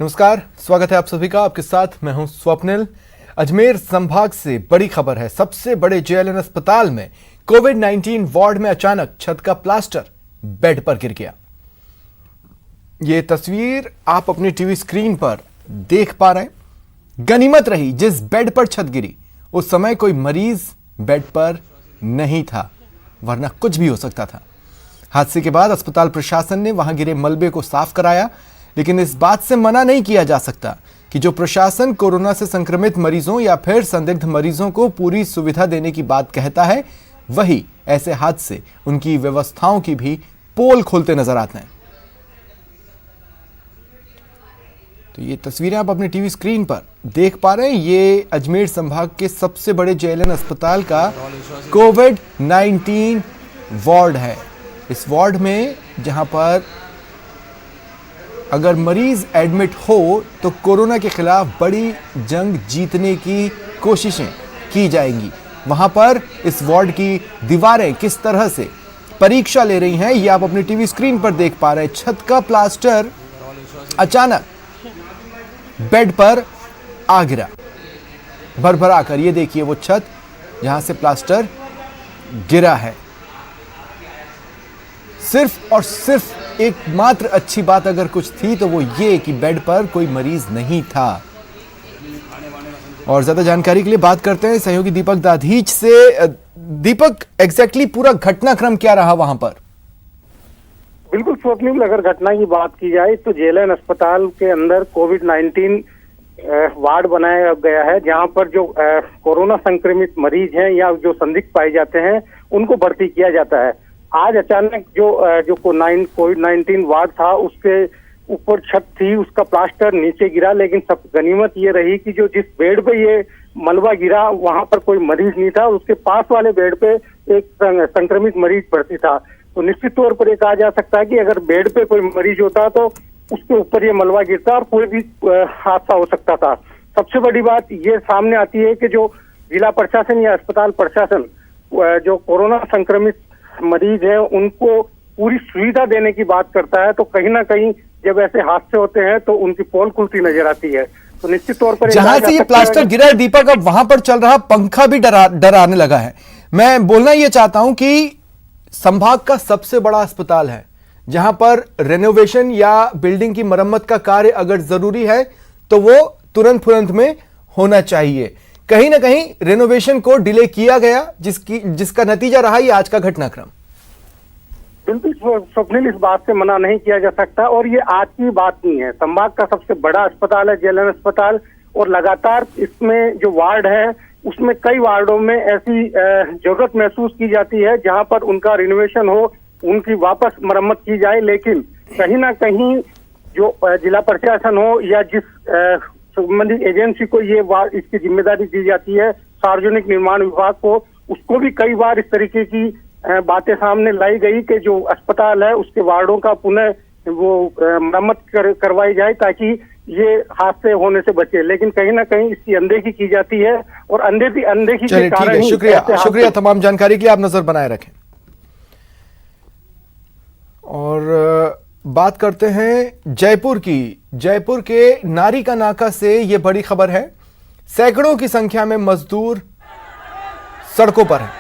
नमस्कार, स्वागत है आप सभी का। आपके साथ मैं हूं स्वप्निल। अजमेर संभाग से बड़ी खबर है। सबसे बड़े जेएलएन अस्पताल में कोविड-19 वार्ड में अचानक छत का प्लास्टर बेड पर गिर गया। ये तस्वीर आप अपनी टीवी स्क्रीन पर देख पा रहे हैं। गनीमत रही जिस बेड पर छत गिरी, उस समय कोई मरीज बेड पर नहीं था, वरना कुछ भी हो सकता था। हादसे के बाद अस्पताल प्रशासन ने वहां गिरे मलबे को साफ कराया, लेकिन इस बात से मना नहीं किया जा सकता कि जो प्रशासन कोरोना से संक्रमित मरीजों या फिर संदिग्ध मरीजों को पूरी सुविधा देने की बात कहता है, वही ऐसे हादसे उनकी व्यवस्थाओं की भी पोल खोलते नजर आते हैं। तो ये तस्वीरें आप अपनी टीवी स्क्रीन पर देख पा रहे हैं। ये अजमेर संभाग के सबसे बड़े जेएलएन अस्पताल का कोविड-19 वार्ड है। इस वार्ड में जहां पर अगर मरीज एडमिट हो तो कोरोना के खिलाफ बड़ी जंग जीतने की कोशिशें की जाएंगी। वहां पर इस वार्ड की दीवारें किस तरह से परीक्षा ले रही हैं, ये आप अपनी टीवी स्क्रीन पर देख पा रहे हैं। छत का प्लास्टर अचानक बेड पर आ गिरा, भरभरा कर। ये देखिए वो छत जहां से प्लास्टर गिरा है। सिर्फ और सिर्फ एकमात्र अच्छी बात अगर कुछ थी तो वो ये कि बेड पर कोई मरीज नहीं था। और ज्यादा जानकारी के लिए बात करते हैं सहयोगी दीपक दाधीच से। दीपक, एग्जैक्टली पूरा घटनाक्रम क्या रहा वहां पर? बिल्कुल स्वप्निल, अगर घटना की बात की जाए तो जेएलएन अस्पताल के अंदर कोविड-19 वार्ड बनाया गया है, जहां पर जो कोरोना संक्रमित मरीज हैं या जो संदिग्ध पाए जाते हैं उनको भर्ती किया जाता है। आज अचानक जो कोविड-19 वार्ड था उसके ऊपर छत थी, उसका प्लास्टर नीचे गिरा। लेकिन सब गनीमत ये रही कि जो जिस बेड पे ये मलबा गिरा वहां पर कोई मरीज नहीं था। उसके पास वाले बेड पे एक संक्रमित मरीज भर्ती था। तो निश्चित तौर पर ये कहा जा सकता है कि अगर बेड पे कोई मरीज होता तो उसके ऊपर ये मलबा गिरता और कोई भी हादसा हो सकता था। सबसे बड़ी बात ये सामने आती है कि जो जिला प्रशासन या अस्पताल प्रशासन जो कोरोना संक्रमित मरीज है उनको पूरी सुविधा देने की बात करता है, तो कहीं ना कहीं जब ऐसे हादसे होते हैं तो उनकी पोल खुलती नजर आती है। तो निश्चित तौर पर जहां से ये प्लास्टर गिरा है दीपक, अब वहां पर चल रहा पंखा भी डराने लगा है। मैं बोलना ये चाहता हूं कि संभाग का सबसे बड़ा अस्पताल है, जहां पर रेनोवेशन या बिल्डिंग की मरम्मत का कार्य अगर जरूरी है तो वो तुरंत में होना चाहिए। कहीं ना कहीं रेनोवेशन को डिले किया गया, जिसका नतीजा रहा ये आज का घटनाक्रम। बिल्कुल स्वप्निल, इस बात से मना नहीं किया जा सकता और ये आज की बात नहीं है। संभाग का सबसे बड़ा अस्पताल है जेएलएन अस्पताल, और लगातार इसमें जो वार्ड है उसमें कई वार्डों में ऐसी जरूरत महसूस की जाती है जहां पर उनका रिनोवेशन हो, उनकी वापस मरम्मत की जाए। लेकिन कहीं ना कहीं जो जिला प्रशासन हो या जिस संबंधित एजेंसी को ये वार्ड इसकी जिम्मेदारी दी जाती है, सार्वजनिक निर्माण विभाग को, उसको भी कई बार इस तरीके की बातें सामने लाई गई कि जो अस्पताल है उसके वार्डों का पुनः वो मरम्मत करवाई जाए ताकि ये हादसे होने से बचे। लेकिन कहीं ना कहीं इसकी अनदेखी की जाती है और अनदेखी के कारण ही शुक्रिया तमाम जानकारी के लिए। आप नजर बनाए रखें। और बात करते हैं जयपुर की। जयपुर के नारी का नाका से यह बड़ी खबर है। सैकड़ों की संख्या में मजदूर सड़कों पर हैं।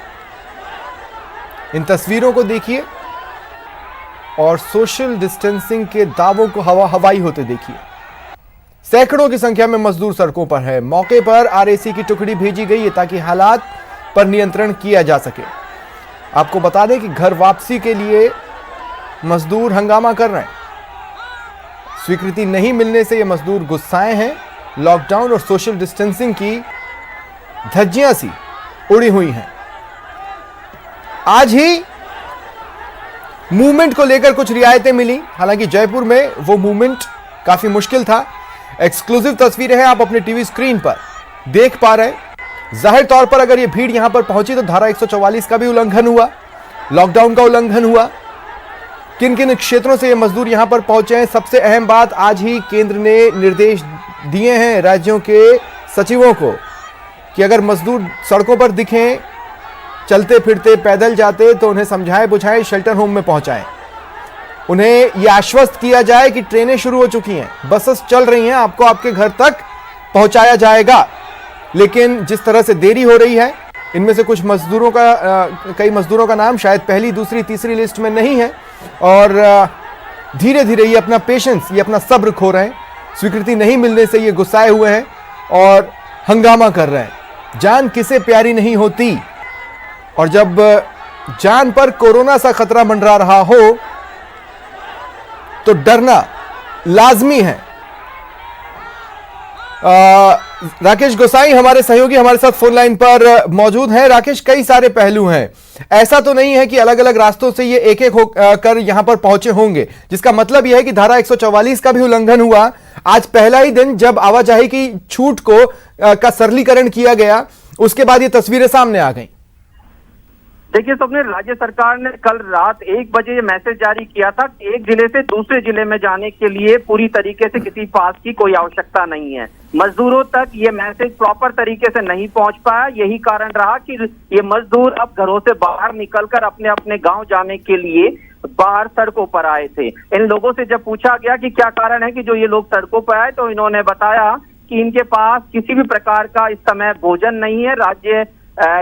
इन तस्वीरों को देखिए और सोशल डिस्टेंसिंग के दावों को हवाई होते देखिए। सैकड़ों की संख्या में मजदूर सड़कों पर है। मौके पर आरएसी की टुकड़ी भेजी गई है ताकि हालात पर नियंत्रण किया जा सके। आपको बता दें कि घर वापसी के लिए मजदूर हंगामा कर रहे हैं। स्वीकृति नहीं मिलने से ये मजदूर गुस्साए हैं। लॉकडाउन और सोशल डिस्टेंसिंग की धज्जियां सी उड़ी हुई हैं। आज ही मूवमेंट को लेकर कुछ रियायतें मिली, हालांकि जयपुर में वो मूवमेंट काफी मुश्किल था। एक्सक्लूसिव तस्वीरें हैं, आप अपने टीवी स्क्रीन पर देख पा रहे हैं। जाहिर तौर पर अगर ये भीड़ यहां पर पहुंची तो धारा 144 का भी उल्लंघन हुआ, लॉकडाउन का उल्लंघन हुआ। किन किन क्षेत्रों से ये मजदूर यहां पर पहुंचे हैं? सबसे अहम बात, आज ही केंद्र ने निर्देश दिए हैं राज्यों के सचिवों को कि अगर मजदूर सड़कों पर दिखें, चलते फिरते पैदल जाते, तो उन्हें समझाएं बुझाएं, शेल्टर होम में पहुंचाएं। उन्हें यह आश्वस्त किया जाए कि ट्रेनें शुरू हो चुकी हैं, बसेस चल रही हैं, आपको आपके घर तक पहुंचाया जाएगा। लेकिन जिस तरह से देरी हो रही है, इनमें से कुछ मजदूरों का कई मजदूरों का नाम शायद पहली, दूसरी, तीसरी लिस्ट में नहीं है और धीरे धीरे ये अपना पेशेंस, ये अपना सब्र खो रहे हैं। स्वीकृति नहीं मिलने से ये गुस्साए हुए हैं और हंगामा कर रहे हैं। जान किसे प्यारी नहीं होती, और जब जान पर कोरोना सा खतरा मंडरा रहा हो तो डरना लाजमी है। राकेश गोसाई हमारे सहयोगी हमारे साथ फोन लाइन पर मौजूद हैं। राकेश, कई सारे पहलू हैं, ऐसा तो नहीं है कि अलग अलग रास्तों से ये एक एक होकर यहां पर पहुंचे होंगे, जिसका मतलब यह है कि धारा 144 का भी उल्लंघन हुआ। आज पहला ही दिन जब आवाजाही की छूट का सरलीकरण किया गया, उसके बाद ये तस्वीरें सामने आ गई। देखिए स्वप्निल, राज्य सरकार ने कल रात 1 बजे ये मैसेज जारी किया था कि एक जिले से दूसरे जिले में जाने के लिए पूरी तरीके से किसी पास की कोई आवश्यकता नहीं है। मजदूरों तक ये मैसेज प्रॉपर तरीके से नहीं पहुंच पाया। यही कारण रहा कि ये मजदूर अब घरों से बाहर निकलकर अपने अपने गांव जाने के लिए बाहर सड़कों पर आए थे। इन लोगों से जब पूछा गया कि क्या कारण है कि जो ये लोग सड़कों पर आए, तो इन्होंने बताया कि इनके पास किसी भी प्रकार का इस समय भोजन नहीं है। राज्य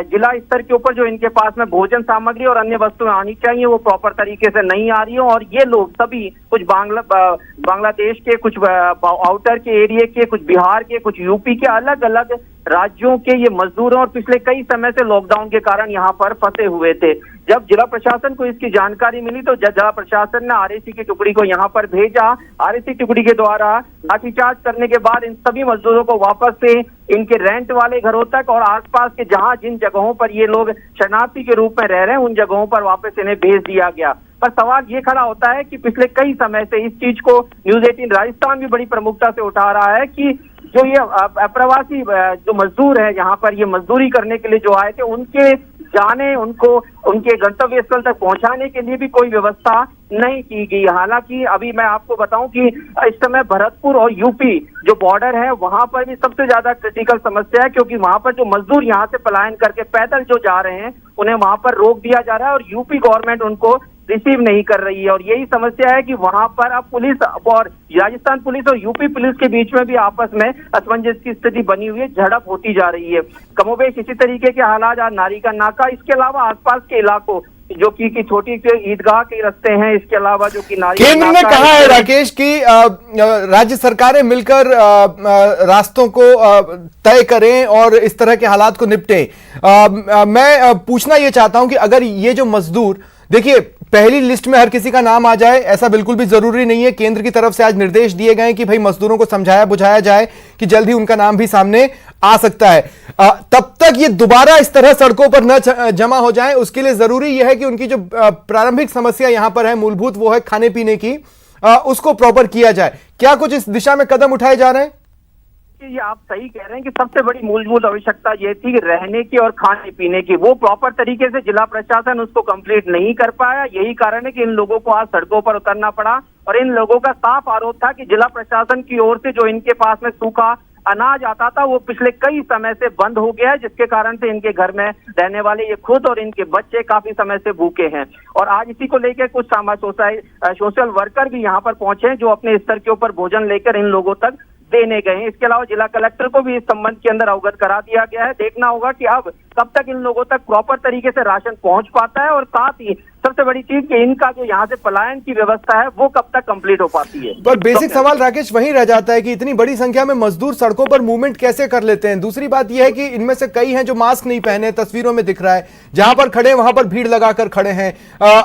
जिला स्तर के ऊपर जो इनके पास में भोजन सामग्री और अन्य वस्तुएं आनी चाहिए वो प्रॉपर तरीके से नहीं आ रही है। और ये लोग सभी कुछ बांग्लादेश के, कुछ आउटर के एरिया के, कुछ बिहार के, कुछ यूपी के, अलग अलग राज्यों के ये मजदूर और पिछले कई समय से लॉकडाउन के कारण यहाँ पर फंसे हुए थे। जब जिला प्रशासन को इसकी जानकारी मिली तो जिला प्रशासन ने आरएसी की टुकड़ी को यहाँ पर भेजा। आरएसी टुकड़ी के द्वारा लाठीचार्ज करने के बाद इन सभी मजदूरों को वापस से इनके रेंट वाले घरों तक और आसपास के जहां जिन जगहों पर ये लोग शरणार्थी के रूप में रह रहे हैं उन जगहों पर वापस इन्हें भेज दिया गया। पर सवाल ये खड़ा होता है कि पिछले कई समय से इस चीज को न्यूज 18 राजस्थान भी बड़ी प्रमुखता से उठा रहा है कि जो ये अप्रवासी जो मजदूर है यहाँ पर ये मजदूरी करने के लिए जो आए थे, उनके जाने, उनको उनके गंतव्य स्थल तक पहुंचाने के लिए भी कोई व्यवस्था नहीं की गई। हालांकि अभी मैं आपको बताऊं कि इस समय भरतपुर और यूपी जो बॉर्डर है वहां पर भी सबसे ज्यादा क्रिटिकल समस्या है, क्योंकि वहां पर जो मजदूर यहाँ से पलायन करके पैदल जो जा रहे हैं उन्हें वहां पर रोक दिया जा रहा है और यूपी गवर्नमेंट उनको रिसीव नहीं कर रही है। और यही समस्या है कि वहां पर अब पुलिस और राजस्थान पुलिस और यूपी पुलिस के बीच में भी आपस में असमंजस की स्थिति बनी हुई है, झड़प होती जा रही है। कमोबेश इसी तरीके के हालात आज नारी का नाका, इसके अलावा आसपास के इलाकों जो कि छोटी ईदगाह के रास्ते हैं, इसके अलावा जो कि नारी केंद्र ने कहा है राकेश की राज्य सरकारें मिलकर रास्तों को तय करें और इस तरह के हालात को निपटे। मैं पूछना यह चाहता हूं कि अगर ये जो मजदूर, देखिए पहली लिस्ट में हर किसी का नाम आ जाए ऐसा बिल्कुल भी जरूरी नहीं है। केंद्र की तरफ से आज निर्देश दिए गए कि भाई मजदूरों को समझाया बुझाया जाए कि जल्द ही उनका नाम भी सामने आ सकता है। तब तक ये दोबारा इस तरह सड़कों पर न जमा हो जाए, उसके लिए जरूरी यह है कि उनकी जो प्रारंभिक समस्या यहां पर है मूलभूत, वो है खाने पीने की, उसको प्रॉपर किया जाए। क्या कुछ इस दिशा में कदम उठाए जा रहे हैं? ये आप सही कह रहे हैं कि सबसे बड़ी मूलभूत आवश्यकता ये थी कि रहने की और खाने पीने की, वो प्रॉपर तरीके से जिला प्रशासन उसको कंप्लीट नहीं कर पाया। यही कारण है कि इन लोगों को आज सड़कों पर उतरना पड़ा। और इन लोगों का साफ आरोप था कि जिला प्रशासन की ओर से जो इनके पास में सूखा अनाज आता था वो पिछले कई समय से बंद हो गया है, जिसके कारण से इनके घर में रहने वाले ये खुद और इनके बच्चे काफी समय से भूखे हैं। और आज इसी को लेकर कुछ सोशल वर्कर भी यहाँ पर पहुंचे हैं जो अपने स्तर के ऊपर भोजन लेकर इन लोगों तक देने गए हैं। इसके अलावा जिला कलेक्टर को भी इस संबंध के अंदर अवगत करा दिया गया है। देखना होगा कि अब कब तक इन लोगों तक प्रॉपर तरीके से राशन पहुंच पाता है और साथ ही सबसे बड़ी चीज कि इनका जो यहाँ से पलायन की व्यवस्था है वो कब तक कंप्लीट हो पाती है। पर बेसिक सवाल राकेश वहीं रह जाता है कि इतनी बड़ी संख्या में मजदूर सड़कों पर मूवमेंट कैसे कर लेते हैं। दूसरी बात यह है कि इनमें से कई हैं जो मास्क नहीं पहने, तस्वीरों में दिख रहा है, जहां पर खड़े वहां पर भीड़ लगाकर खड़े हैं।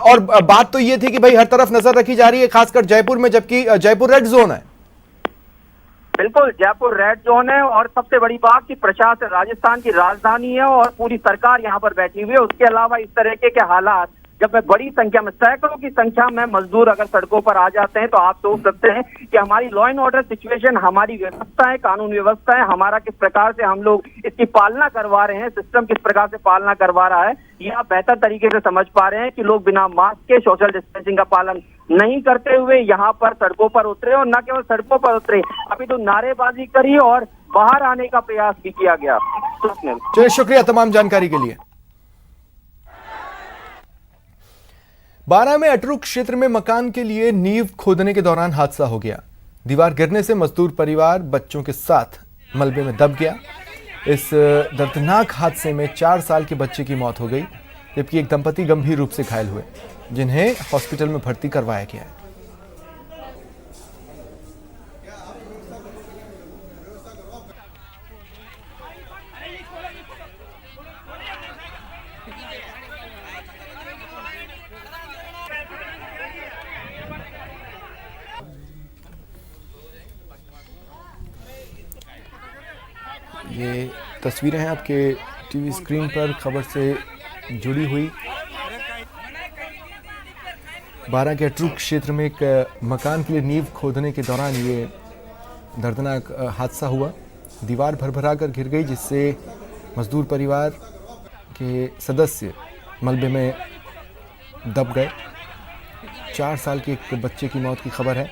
और बात तो यह थी कि भाई हर तरफ नजर रखी जा रही है, खासकर जयपुर में, जबकि जयपुर रेड जोन है। बिल्कुल, जयपुर रेड जोन है और सबसे बड़ी बात कि प्रशासन राजस्थान की राजधानी है और पूरी सरकार यहाँ पर बैठी हुई है। उसके अलावा इस तरह के हालात जब मैं बड़ी संख्या में, सैकड़ों की संख्या में मजदूर अगर सड़कों पर आ जाते हैं तो आप सोच सकते हैं कि हमारी लॉ एंड ऑर्डर सिचुएशन, हमारी व्यवस्था है, कानून व्यवस्था है, हमारा किस प्रकार से हम लोग इसकी पालना करवा रहे हैं, सिस्टम किस प्रकार से पालना करवा रहा है, ये आप बेहतर तरीके से समझ पा रहे हैं कि लोग बिना मास्क के सोशल डिस्टेंसिंग का पालन नहीं करते हुए यहाँ पर सड़कों पर उतरे। और न केवल सड़कों पर उतरे, अभी तो नारेबाजी करी और बाहर आने का प्रयास भी किया गया। चलिए, शुक्रिया तमाम जानकारी के लिए। बारां में अटरू क्षेत्र में मकान के लिए नींव खोदने के दौरान हादसा हो गया। दीवार गिरने से मजदूर परिवार बच्चों के साथ मलबे में दब गया। इस दर्दनाक हादसे में 4 साल के बच्चे की मौत हो गई, जबकि एक दंपति गंभीर रूप से घायल हुए, जिन्हें हॉस्पिटल में भर्ती करवाया गया है। ये तस्वीरें हैं आपके टीवी स्क्रीन पर खबर से जुड़ी हुई। बारां के अटरू क्षेत्र में एक मकान के लिए नींव खोदने के दौरान ये दर्दनाक हादसा हुआ। दीवार भरभरा कर गिर गई, जिससे मजदूर परिवार के सदस्य मलबे में दब गए। 4 साल के एक बच्चे की मौत की खबर है,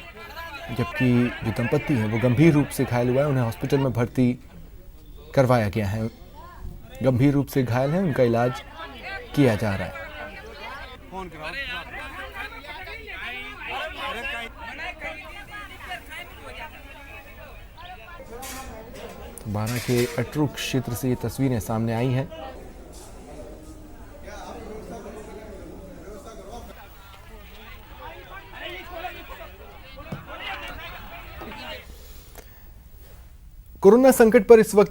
जबकि जो दंपति हैं वो गंभीर रूप से घायल हुआ है। उन्हें हॉस्पिटल में भर्ती करवाया गया है। गंभीर रूप से घायल हैं, उनका इलाज किया जा रहा है। तो बारां के अटरू क्षेत्र से ये तस्वीरें सामने आई हैं। कोरोना संकट पर इस वक्त